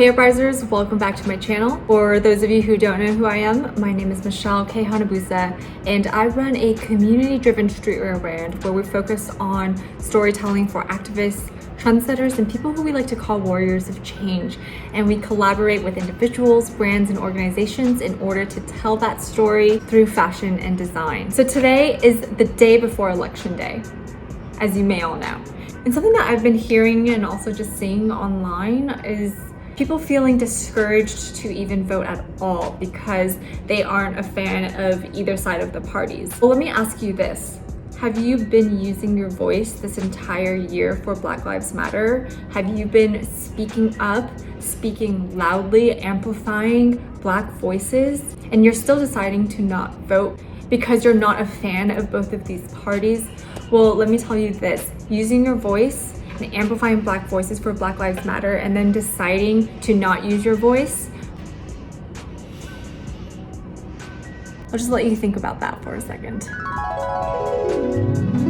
Hey Uprisers, welcome back to my channel. For those of you who don't know who I am, my name is Michelle K. Hanabusa, and I run a community-driven streetwear brand where we focus on storytelling for activists, trendsetters, and people who we like to call warriors of change. And we collaborate with individuals, brands, and organizations in order to tell that story through fashion and design. So today is the day before Election Day, as you may all know. And something that I've been hearing and also just seeing online is people feeling discouraged to even vote at all because they aren't a fan of either side of the parties. Well, let me ask you this. Have you been using your voice this entire year for Black Lives Matter? Have you been speaking up, speaking loudly, amplifying Black voices, and you're still deciding to not vote because you're not a fan of both of these parties? Well, let me tell you this, using your voice and amplifying Black voices for Black Lives Matter and then deciding to not use your voice, I'll just let you think about that for a second.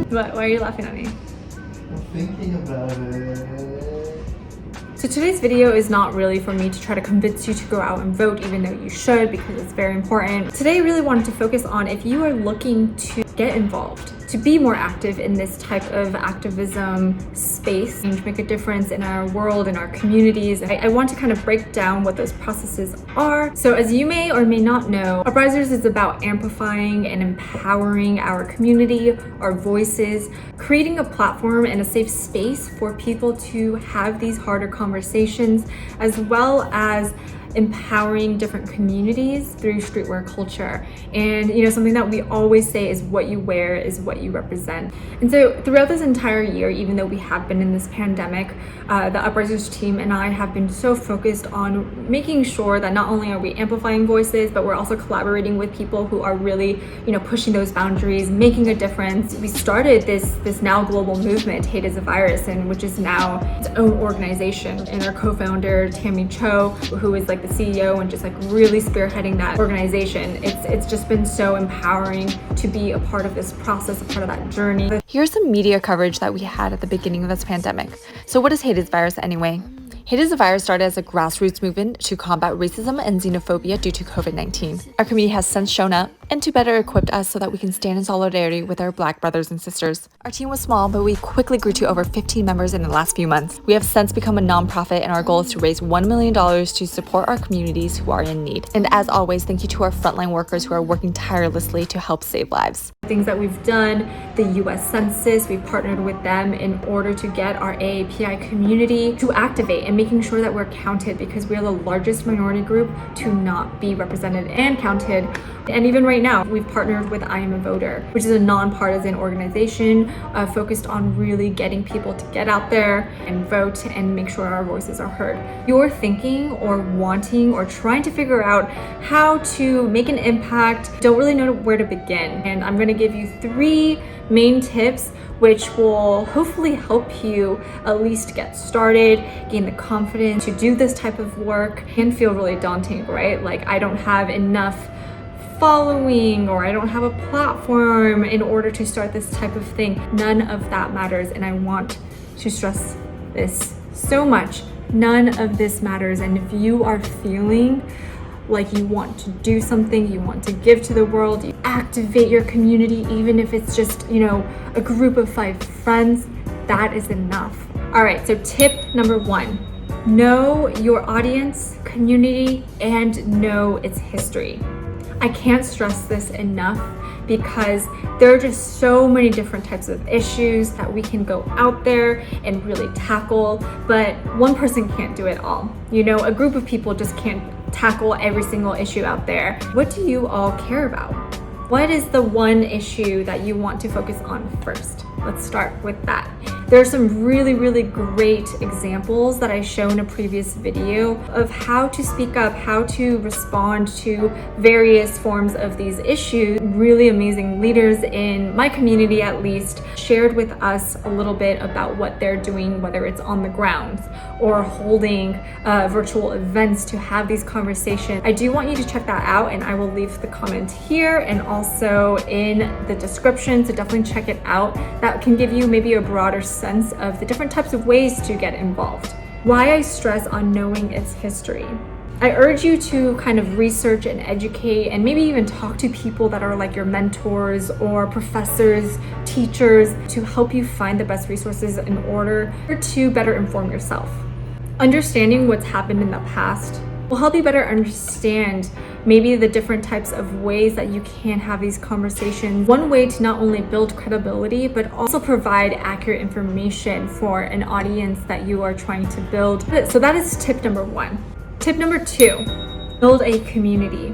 Why are you laughing at me? I'm thinking about it. So today's video is not really for me to try to convince you to go out and vote, even though you should, because it's very important. Today I really wanted to focus on if you are looking to get involved, to be more active in this type of activism space and make a difference in our world, in our communities. I want to kind of break down what those processes are. So as you may or may not know, Uprisers is about amplifying and empowering our community, our voices, creating a platform and a safe space for people to have these harder conversations, as well as empowering different communities through streetwear culture. And something that we always say is what you wear is what you represent. And so throughout this entire year, even though we have been in this pandemic, the Uprisers team and I have been so focused on making sure that not only are we amplifying voices, but we're also collaborating with people who are really, pushing those boundaries, making a difference. We started this now global movement, Hate is a Virus, and which is now its own organization. And our co-founder, Tammy Cho, who is like the CEO and just like really spearheading that organization. It's just been so empowering to be a part of this process, a part of that journey. Here's some media coverage that we had at the beginning of this pandemic. So what is Hate is a Virus anyway? Hate is a Virus started as a grassroots movement to combat racism and xenophobia due to COVID-19. Our community has since shown up and to better equip us so that we can stand in solidarity with our Black brothers and sisters. Our team was small, but we quickly grew to over 15 members in the last few months. We have since become a nonprofit, and our goal is to raise $1 million to support our communities who are in need. And as always, thank you to our frontline workers who are working tirelessly to help save lives. Things that we've done, the US Census, we've partnered with them in order to get our AAPI community to activate and making sure that we're counted, because we are the largest minority group to not be represented and counted. And even right now, we've partnered with I Am a Voter, which is a nonpartisan organization focused on really getting people to get out there and vote and make sure our voices are heard. You're thinking or wanting or trying to figure out how to make an impact, don't really know where to begin. And I'm going to give you 3 main tips which will hopefully help you at least get started, gain the confidence to do this type of work. It can feel really daunting, right? Like, I don't have enough following, or I don't have a platform in order to start this type of thing. None of that matters, and I want to stress this so much. None of this matters. And if you are feeling like you want to do something, you want to give to the world, you activate your community, even if it's just, a group of 5 friends, that is enough. All right, so tip number 1, know your audience, community, and know its history. I can't stress this enough because there are just so many different types of issues that we can go out there and really tackle, but one person can't do it all. A group of people just can't tackle every single issue out there. What do you all care about? What is the one issue that you want to focus on first? Let's start with that. There are some really, really great examples that I show in a previous video of how to speak up, how to respond to various forms of these issues. Really amazing leaders in my community, at least, shared with us a little bit about what they're doing, whether it's on the grounds or holding virtual events to have these conversations. I do want you to check that out, and I will leave the comment here and also in the description, so definitely check it out. That can give you maybe a broader sense of the different types of ways to get involved. Why I stress on knowing its history. I urge you to kind of research and educate and maybe even talk to people that are like your mentors or professors, teachers, to help you find the best resources in order to better inform yourself. Understanding what's happened in the past will help you better understand maybe the different types of ways that you can have these conversations. One way to not only build credibility, but also provide accurate information for an audience that you are trying to build. So that is tip number 1. Tip number 2, build a community.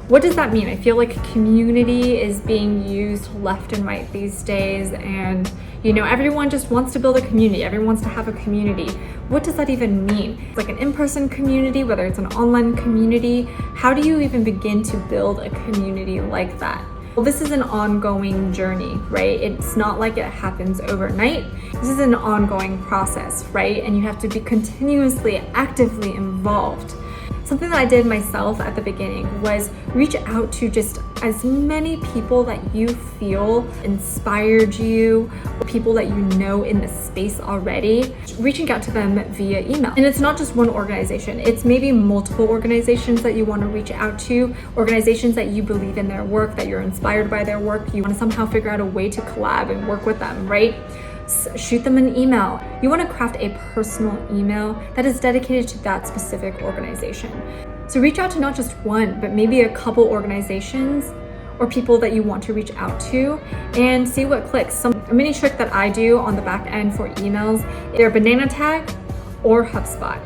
What does that mean? I feel like community is being used left and right these days, and everyone just wants to build a community. Everyone wants to have a community. What does that even mean? It's like an in-person community, whether it's an online community. How do you even begin to build a community like that? Well, this is an ongoing journey, right? It's not like it happens overnight. This is an ongoing process, right? And you have to be continuously, actively involved. Something that I did myself at the beginning was reach out to just as many people that you feel inspired you, people that you know in the space already, reaching out to them via email. And it's not just one organization, it's maybe multiple organizations that you want to reach out to, organizations that you believe in their work, that you're inspired by their work, you want to somehow figure out a way to collab and work with them, right? Shoot them an email. You want to craft a personal email that is dedicated to that specific organization. So reach out to not just one, but maybe a couple organizations or people that you want to reach out to and see what clicks. A mini trick that I do on the back end for emails, they're Banana Tag or HubSpot.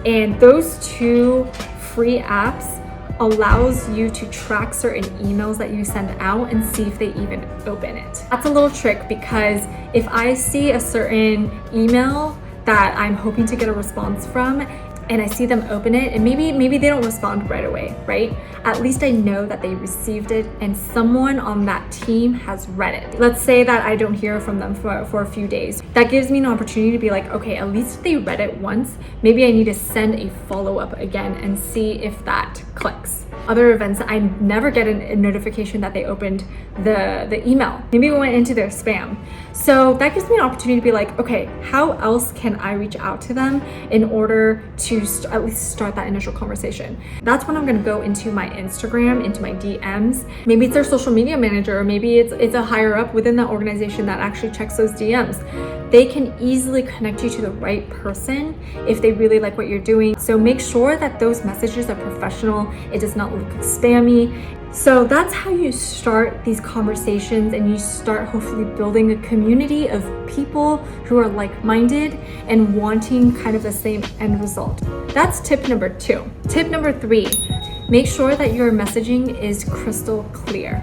And those 2 free apps allows you to track certain emails that you send out and see if they even open it. That's a little trick, because if I see a certain email that I'm hoping to get a response from and I see them open it and maybe they don't respond right away, right? At least I know that they received it and someone on that team has read it. Let's say that I don't hear from them for a few days. That gives me an opportunity to be like, okay, at least they read it once. Maybe I need to send a follow-up again and see if that clicks. Other events, I never get a notification that they opened the email. Maybe it went into their spam. So that gives me an opportunity to be like, okay, how else can I reach out to them in order to at least start that initial conversation? That's when I'm gonna go into my Instagram, into my DMs. Maybe it's their social media manager, or maybe it's a higher up within that organization that actually checks those DMs. They can easily connect you to the right person if they really like what you're doing. So make sure that those messages are professional. It does not look spammy. So that's how you start these conversations, and you start hopefully building a community of people who are like-minded and wanting kind of the same end result. That's tip number 2. Tip number 3, make sure that your messaging is crystal clear.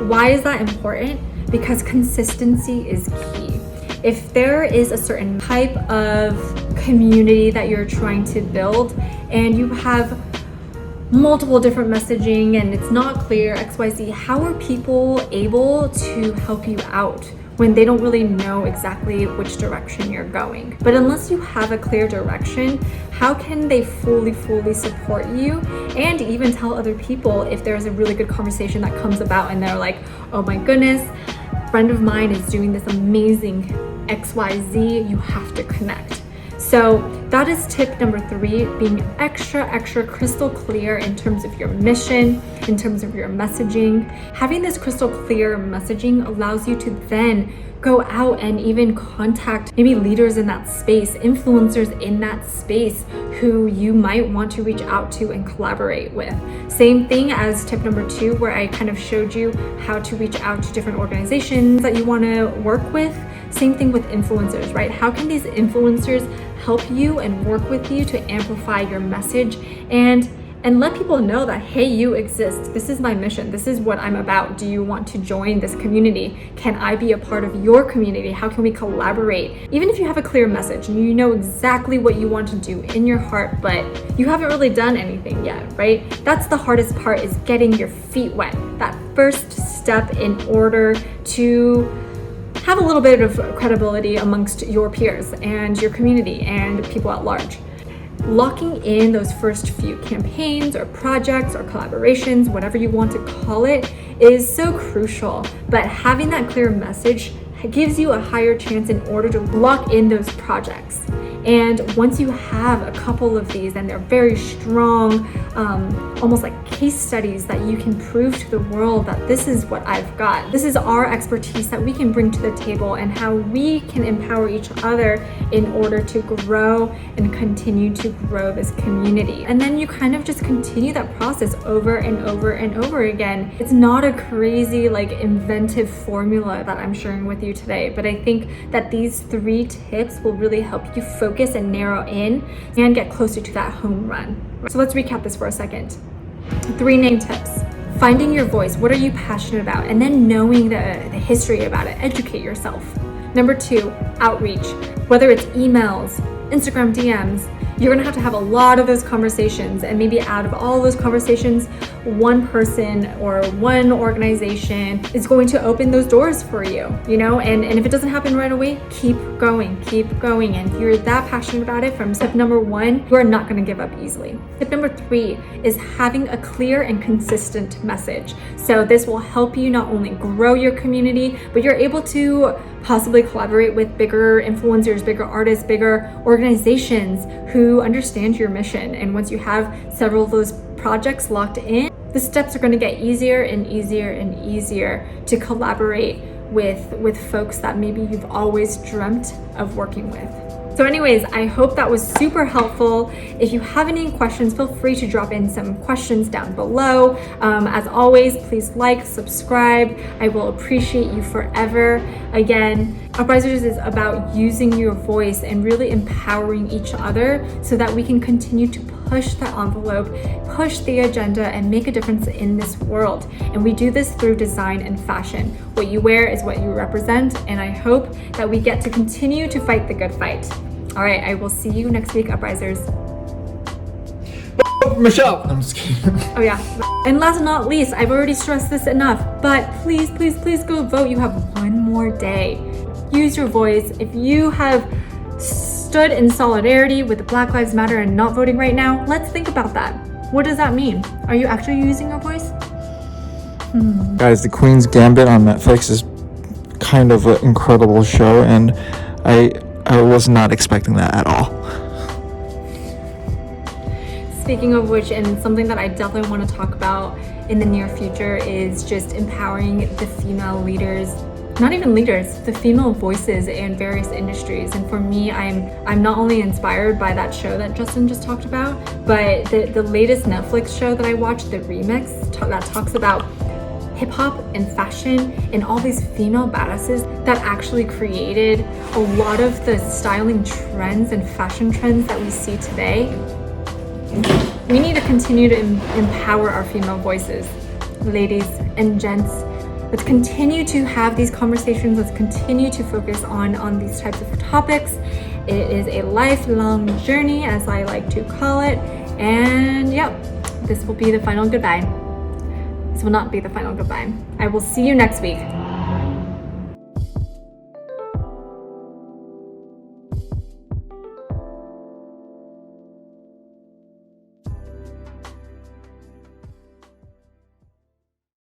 Why is that important? Because consistency is key. If there is a certain type of community that you're trying to build and you have multiple different messaging and it's not clear, XYZ, how are people able to help you out when they don't really know exactly which direction you're going? But unless you have a clear direction, how can they fully support you and even tell other people if there's a really good conversation that comes about and they're like, oh my goodness, a friend of mine is doing this amazing XYZ, you have to connect. So that is tip number 3, being extra crystal clear in terms of your mission, in terms of your messaging. Having this crystal clear messaging allows you to then go out and even contact maybe leaders in that space, influencers in that space who you might want to reach out to and collaborate with. Same thing as tip number 2, where I kind of showed you how to reach out to different organizations that you want to work with. Same thing with influencers, right? How can these influencers help you and work with you to amplify your message and let people know that, hey, you exist. This is my mission. This is what I'm about. Do you want to join this community? Can I be a part of your community? How can we collaborate? Even if you have a clear message and you know exactly what you want to do in your heart, but you haven't really done anything yet, right? That's the hardest part, is getting your feet wet. That first step in order to have a little bit of credibility amongst your peers and your community and people at large. Locking in those first few campaigns or projects or collaborations, whatever you want to call it, is so crucial. But having that clear message gives you a higher chance in order to lock in those projects. And once you have a couple of these, and they're very strong, almost like case studies that you can prove to the world that this is what I've got. This is our expertise that we can bring to the table, and how we can empower each other in order to grow and continue to grow this community. And then you kind of just continue that process over and over and over again. It's not a crazy, like, inventive formula that I'm sharing with you today, but I think that these 3 tips will really help you focus and narrow in and get closer to that home run. So let's recap this for a second. 3 main tips. Finding your voice. What are you passionate about? And then knowing the history about it. Educate yourself. Number 2, outreach. Whether it's emails, Instagram DMs, you're gonna have a lot of those conversations, and maybe out of all those conversations, one person or one organization is going to open those doors for you, you know? And if it doesn't happen right away, keep going. And if you're that passionate about it, from step number 1, you are not gonna give up easily. Step number 3 is having a clear and consistent message. So this will help you not only grow your community, but you're able to possibly collaborate with bigger influencers, bigger artists, bigger organizations who understand your mission. And once you have several of those projects locked in, the steps are going to get easier and easier and easier to collaborate with folks that maybe you've always dreamt of working with. So anyways, I hope that was super helpful. If you have any questions, feel free to drop in some questions down below. As always, please like, subscribe. I will appreciate you forever. Again, Uprisers is about using your voice and really empowering each other so that we can continue to push the envelope, push the agenda, and make a difference in this world. And we do this through design and fashion. What you wear is what you represent, and I hope that we get to continue to fight the good fight. All right, I will see you next week, Uprisers. Michelle! I'm just kidding. Oh yeah. And last but not least, I've already stressed this enough, but please go vote. You have one more day. Use your voice. If you have stood in solidarity with the Black Lives Matter and not voting right now, let's think about that. What does that mean? Are you actually using your voice? Guys, The Queen's Gambit on Netflix is kind of an incredible show, and I was not expecting that at all. Speaking of which, and something that I definitely want to talk about in the near future is just empowering the female leaders, not even leaders, the female voices in various industries. And for me, I'm not only inspired by that show that Justin just talked about, but the latest Netflix show that I watched, The Remix, that talks about hip hop and fashion and all these female badasses that actually created a lot of the styling trends and fashion trends that we see today. We need to continue to empower our female voices, ladies and gents. Let's continue to have these conversations. Let's continue to focus on these types of topics. It is a lifelong journey, as I like to call it. And yep, this will be the final goodbye. This will not be the final goodbye. I will see you next week.